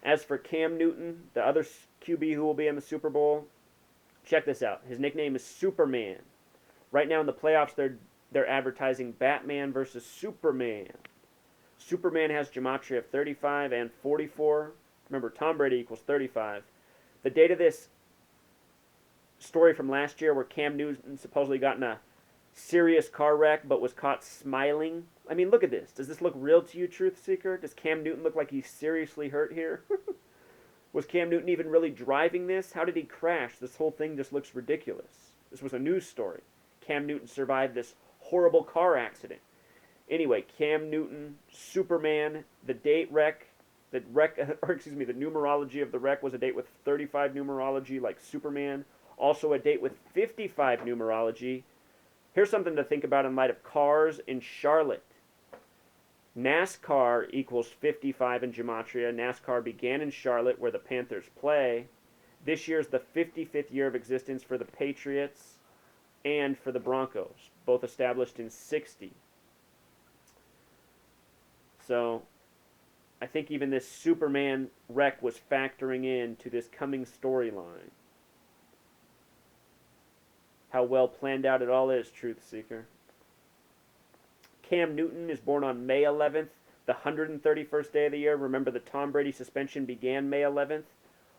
As for Cam Newton, the other QB who will be in the Super Bowl, check this out. His nickname is Superman. Right now in the playoffs, they're advertising Batman versus Superman. Superman has gematria of 35 and 44. Remember, Tom Brady equals 35. The date of this story from last year where Cam Newton supposedly got in a serious car wreck but was caught smiling. I mean, look at this. Does this look real to you, Truth Seeker? Does Cam Newton look like he's seriously hurt here? Was Cam Newton even really driving this? How did he crash? This whole thing just looks ridiculous. This was a news story. Cam Newton survived this horrible car accident. Anyway, Cam Newton, Superman, the numerology of the wreck was a date with 35 numerology like Superman. Also a date with 55 numerology. Here's something to think about in light of cars in Charlotte. NASCAR equals 55 in gematria. NASCAR began in Charlotte where the Panthers play. This year is the 55th year of existence for the Patriots and for the Broncos, both established in 60. So I think even this Superman wreck was factoring in to this coming storyline. How well planned out it all is, Truth Seeker. Cam Newton is born on May 11th, the 131st day of the year. Remember, the Tom Brady suspension began May 11th,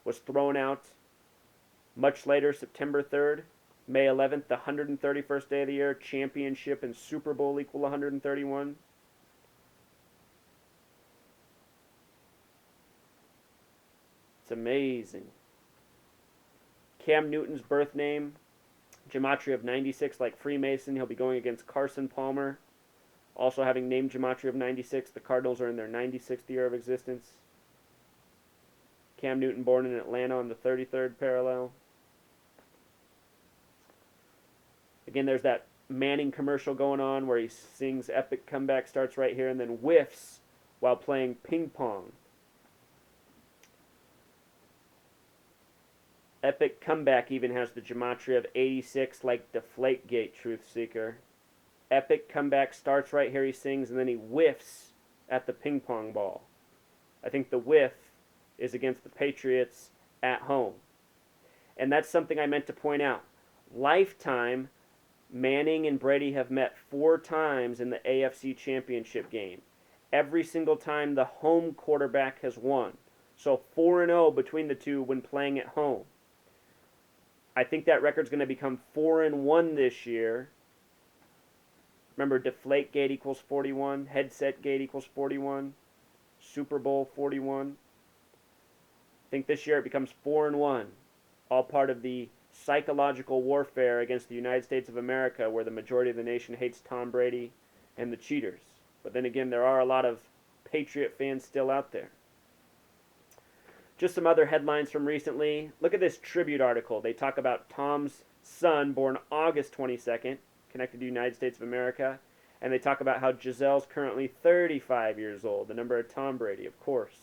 was thrown out much later, September 3rd. May 11th, the 131st day of the year. Championship and Super Bowl equal 131. It's amazing. Cam Newton's birth name, gematria of 96 like Freemason. He'll be going against Carson Palmer. Also having name gematria of 96. The Cardinals are in their 96th year of existence. Cam Newton born in Atlanta on the 33rd parallel. Again, there's that Manning commercial going on where he sings Epic Comeback, starts right here, and then whiffs while playing ping pong. Epic Comeback even has the gematria of 86 like Deflate Gate, Truth Seeker. Epic Comeback starts right here, he sings, and then he whiffs at the ping pong ball. I think the whiff is against the Patriots at home. And that's something I meant to point out. Lifetime, Manning and Brady have met 4 times in the AFC Championship game. Every single time the home quarterback has won. So 4-0 between the two when playing at home. I think that record's going to become 4-1 this year. Remember, Deflate Gate equals 41, Headset Gate equals 41, Super Bowl 41. I think this year it becomes 4-1, all part of the psychological warfare against the United States of America, where the majority of the nation hates Tom Brady and the cheaters. But then again, there are a lot of Patriot fans still out there. Just some other headlines from recently. Look at this Tribute article. They talk about Tom's son, born August 22nd, connected to the United States of America. And they talk about how Gisele's currently 35 years old, the number of Tom Brady, of course.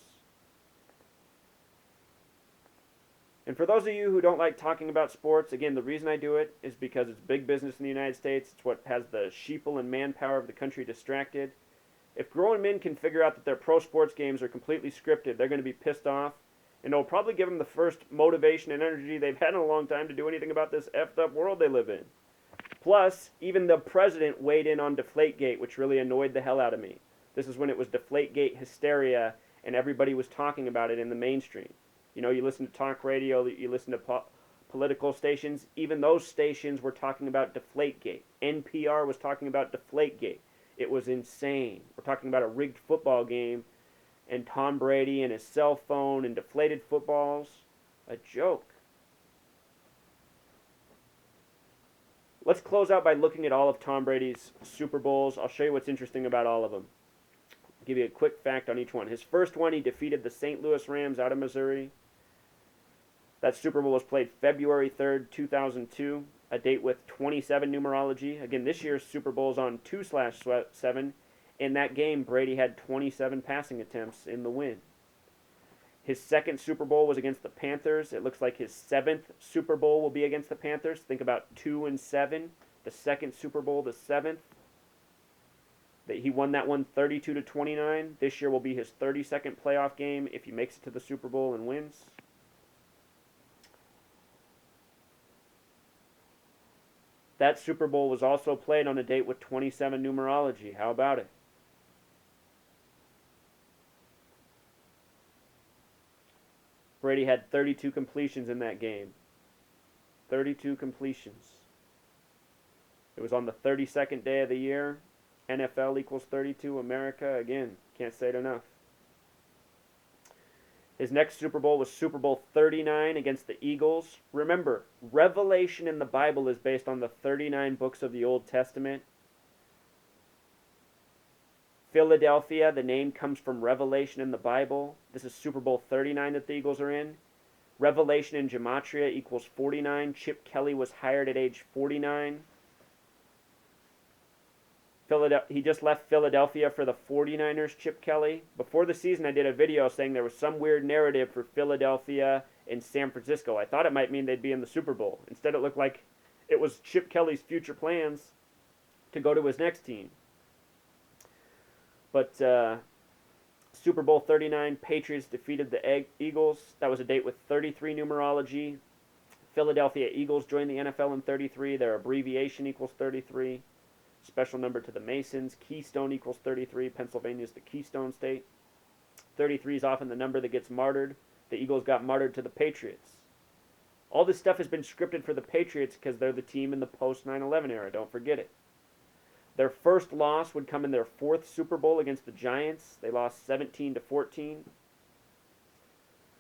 And for those of you who don't like talking about sports, again, the reason I do it is because it's big business in the United States. It's what has the sheeple and manpower of the country distracted. If grown men can figure out that their pro sports games are completely scripted, they're going to be pissed off. And it'll probably give them the first motivation and energy they've had in a long time to do anything about this effed up world they live in. Plus, even the president weighed in on Deflategate, which really annoyed the hell out of me. This is when it was Deflategate hysteria, and everybody was talking about it in the mainstream. You know, you listen to talk radio, you listen to political stations. Even those stations were talking about Deflategate. NPR was talking about Deflategate. It was insane. We're talking about a rigged football game, and Tom Brady and his cell phone and deflated footballs. A joke. Let's close out by looking at all of Tom Brady's Super Bowls. I'll show you what's interesting about all of them. I'll give you a quick fact on each one. His first one, he defeated the St. Louis Rams out of Missouri. That Super Bowl was played February 3rd, 2002, a date with 27 numerology. Again, this year's Super Bowl is on 2/7. In that game, Brady had 27 passing attempts in the win. His second Super Bowl was against the Panthers. It looks like his 7th Super Bowl will be against the Panthers. Think about 2-7. The second Super Bowl, the 7th. That he won that one 32-29. This year will be his 32nd playoff game if he makes it to the Super Bowl and wins. That Super Bowl was also played on a date with 27 numerology. How about it? Brady had 32 completions in that game. 32 completions. It was on the 32nd day of the year. NFL equals 32. America, again, can't say it enough. His next Super Bowl was Super Bowl 39 against the Eagles. Remember, Revelation in the Bible is based on the 39 books of the Old Testament. Philadelphia, the name comes from Revelation in the Bible. This is Super Bowl 39 that the Eagles are in. Revelation in Gematria equals 49. Chip Kelly was hired at age 49. He just left Philadelphia for the 49ers, Chip Kelly. Before the season, I did a video saying there was some weird narrative for Philadelphia and San Francisco. I thought it might mean they'd be in the Super Bowl. Instead, it looked like it was Chip Kelly's future plans to go to his next team. But Super Bowl 39, Patriots defeated the Eagles. That was a date with 33 numerology. Philadelphia Eagles joined the NFL in 33. Their abbreviation equals 33. Special number to the Masons. Keystone equals 33. Pennsylvania is the Keystone State. 33 is often the number that gets martyred. The Eagles got martyred to the Patriots. All this stuff has been scripted for the Patriots because they're the team in the post-9/11 era. Don't forget it. Their first loss would come in their fourth Super Bowl against the Giants. They lost 17-14.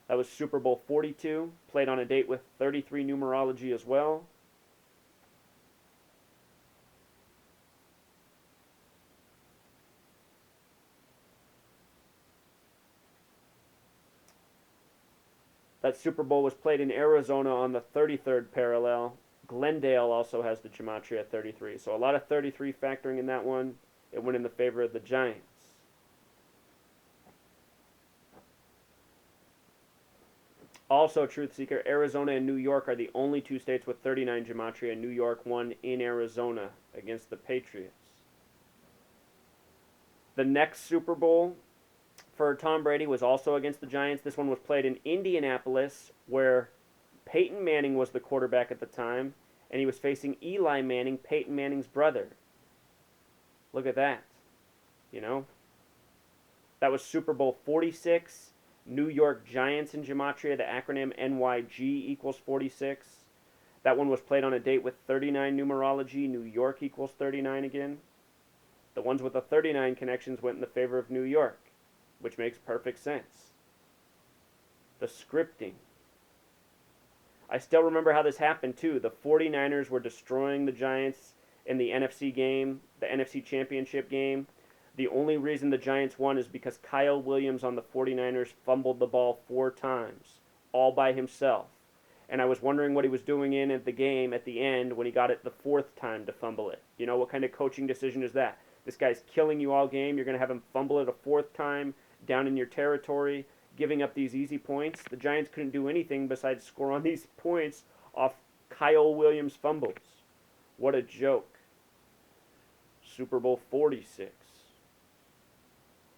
That was Super Bowl 42. Played on a date with 33 numerology as well. That Super Bowl was played in Arizona on the 33rd parallel. Glendale also has the Gematria 33. So a lot of 33 factoring in that one. It went in the favor of the Giants. Also, Truth Seeker, Arizona and New York are the only two states with 39 Gematria. New York won in Arizona against the Patriots. The next Super Bowl for Tom Brady was also against the Giants. This one was played in Indianapolis, where Peyton Manning was the quarterback at the time, and he was facing Eli Manning, Peyton Manning's brother. Look at that. You know? That was Super Bowl 46. New York Giants in Gematria, the acronym NYG equals 46. That one was played on a date with 39 numerology. New York equals 39 again. The ones with the 39 connections went in the favor of New York, which makes perfect sense. The scripting. I still remember how this happened too. The 49ers were destroying the Giants in the NFC game, the NFC Championship game. The only reason the Giants won is because Kyle Williams on the 49ers fumbled the ball 4 times, all by himself. And I was wondering what he was doing in at the game at the end when he got it the 4th time to fumble it. You know, what kind of coaching decision is that? This guy's killing you all game. You're going to have him fumble it a 4th time down in your territory, giving up these easy points. The Giants couldn't do anything besides score on these points off Kyle Williams fumbles. What a joke. Super Bowl 46.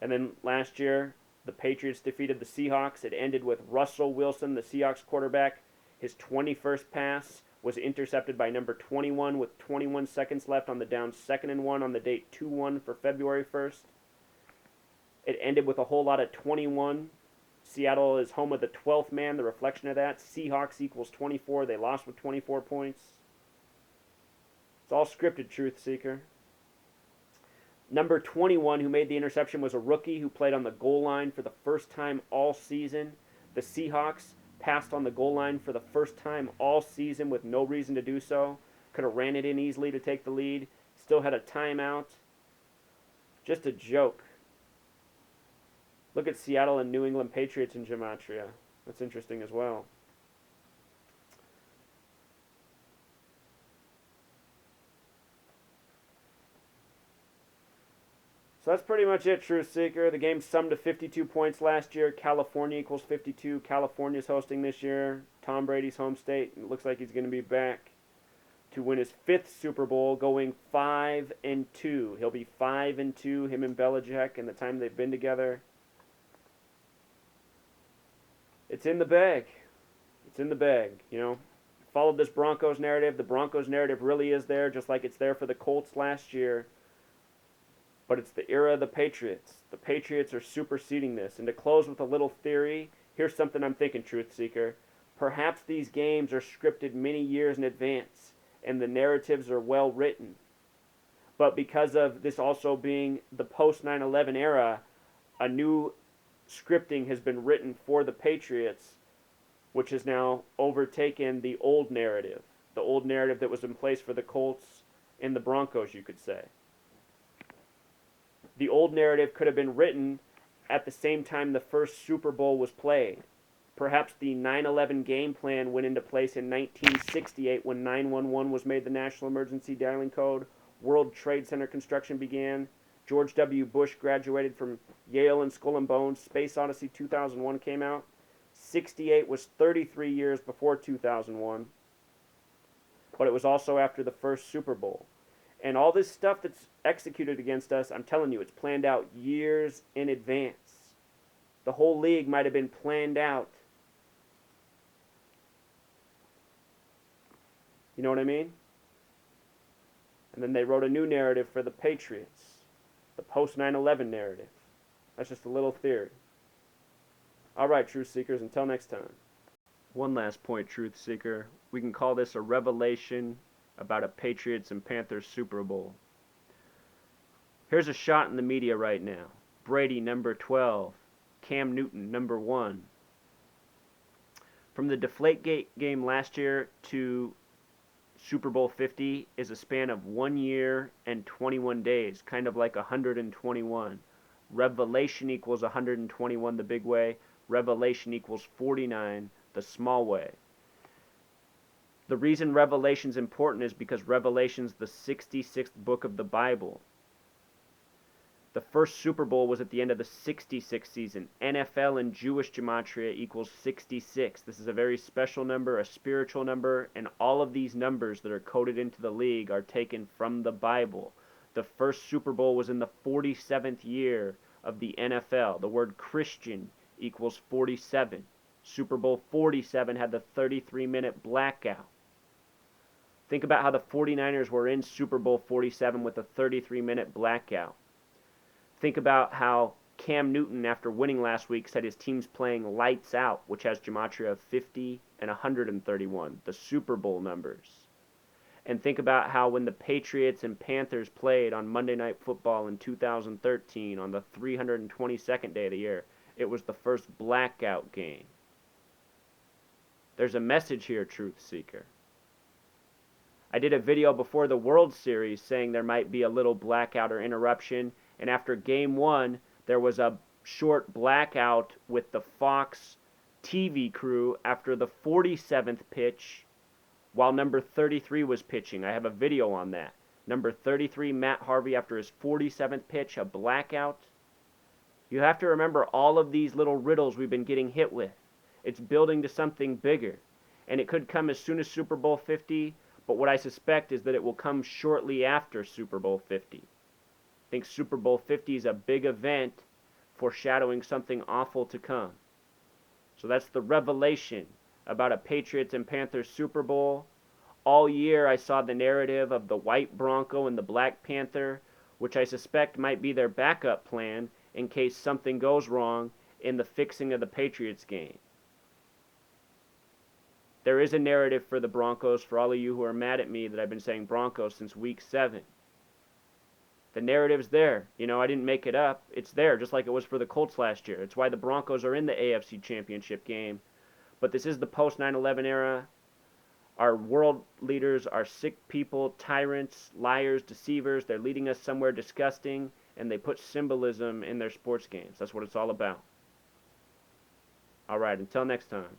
And then last year, the Patriots defeated the Seahawks. It ended with Russell Wilson, the Seahawks quarterback. His 21st pass was intercepted by number 21 with 21 seconds left on the down 2nd and 1 on the date 2-1 for February 1st. It ended with a whole lot of 21. Seattle is home of the 12th man, the reflection of that. Seahawks equals 24. They lost with 24 points. It's all scripted, Truth Seeker. Number 21, who made the interception, was a rookie who played on the goal line for the first time all season. The Seahawks passed on the goal line for the first time all season with no reason to do so. Could have ran it in easily to take the lead. Still had a timeout. Just a joke. Look at Seattle and New England Patriots in Gematria. That's interesting as well. So that's pretty much it, Truth Seeker. The game summed to 52 points last year. California equals 52. California's hosting this year. Tom Brady's home state. It looks like he's going to be back. to win his 5th Super Bowl, going 5-2. He'll be 5-2, him and Belichick, in the time they've been together. It's in the bag. It's in the bag, you know. Followed this Broncos narrative. The Broncos narrative really is there, just like it's there for the Colts last year. But it's the era of the Patriots. The Patriots are superseding this. And to close with a little theory, here's something I'm thinking, Truth Seeker. Perhaps these games are scripted many years in advance, and the narratives are well written. But because of this also being the post-9/11 era, a new scripting has been written for the Patriots, which has now overtaken the old narrative that was in place for the Colts and the Broncos, you could say. The old narrative could have been written at the same time the first Super Bowl was played. Perhaps the 9/11 game plan went into place in 1968 when 911 was made the national emergency dialing code, World Trade Center construction began, George W. Bush graduated from Yale and Skull and Bones, Space Odyssey 2001 came out. 68 was 33 years before 2001, but it was also after the first Super Bowl. And all this stuff that's executed against us, I'm telling you, it's planned out years in advance. The whole league might have been planned out. You know what I mean? And then they wrote a new narrative for the Patriots, the post-9/11 narrative. That's just a little theory. All right, Truth Seekers, until next time. One last point, Truth Seeker. We can call this a revelation about a Patriots and Panthers Super Bowl. Here's a shot in the media right now. Brady, number 12. Cam Newton, number 1. From the Deflate Gate game last year to Super Bowl 50 is a span of 1 year and 21 days, kind of like 121. Revelation equals 121 the big way. Revelation equals 49 the small way. The reason Revelation's important is because Revelation's the 66th book of the Bible. The first Super Bowl was at the end of the 66th season. NFL and Jewish gematria equals 66. This is a very special number, a spiritual number, and all of these numbers that are coded into the league are taken from the Bible. The first Super Bowl was in the 47th year of the NFL. The word Christian equals 47. Super Bowl 47 had the 33-minute blackout. Think about how the 49ers were in Super Bowl 47 with a 33-minute blackout. Think about how Cam Newton, after winning last week, said his team's playing lights out, which has gematria of 50 and 131, the Super Bowl numbers. And think about how when the Patriots and Panthers played on Monday Night Football in 2013 on the 322nd day of the year, it was the first blackout game. There's a message here, Truth Seeker. I did a video before the World Series saying there might be a little blackout or interruption, and after Game 1, there was a short blackout with the Fox TV crew after the 47th pitch while number 33 was pitching. I have a video on that. Number 33, Matt Harvey, after his 47th pitch, a blackout. You have to remember all of these little riddles we've been getting hit with. It's building to something bigger, and it could come as soon as Super Bowl 50, but what I suspect is that it will come shortly after Super Bowl 50. I think Super Bowl 50 is a big event foreshadowing something awful to come. So that's the revelation about a Patriots and Panthers Super Bowl. All year I saw the narrative of the white Bronco and the black Panther, which I suspect might be their backup plan in case something goes wrong in the fixing of the Patriots game. There is a narrative for the Broncos, for all of you who are mad at me that I've been saying Broncos since week 7. The narrative's there. You know, I didn't make it up. It's there, just like it was for the Colts last year. It's why the Broncos are in the AFC Championship game. But this is the post-9/11 era. Our world leaders are sick people, tyrants, liars, deceivers. They're leading us somewhere disgusting, and they put symbolism in their sports games. That's what it's all about. All right, until next time.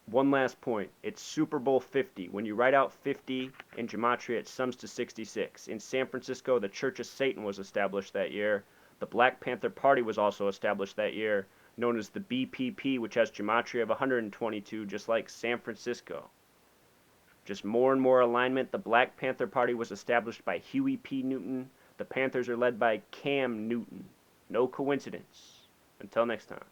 One last point. It's Super Bowl 50. When you write out 50 in gematria, it sums to 66. In San Francisco, the Church of Satan was established that year. The Black Panther Party was also established that year, known as the BPP, which has gematria of 122, just like San Francisco. Just more and more alignment. The Black Panther Party was established by Huey P. Newton. The Panthers are led by Cam Newton. No coincidence. Until next time.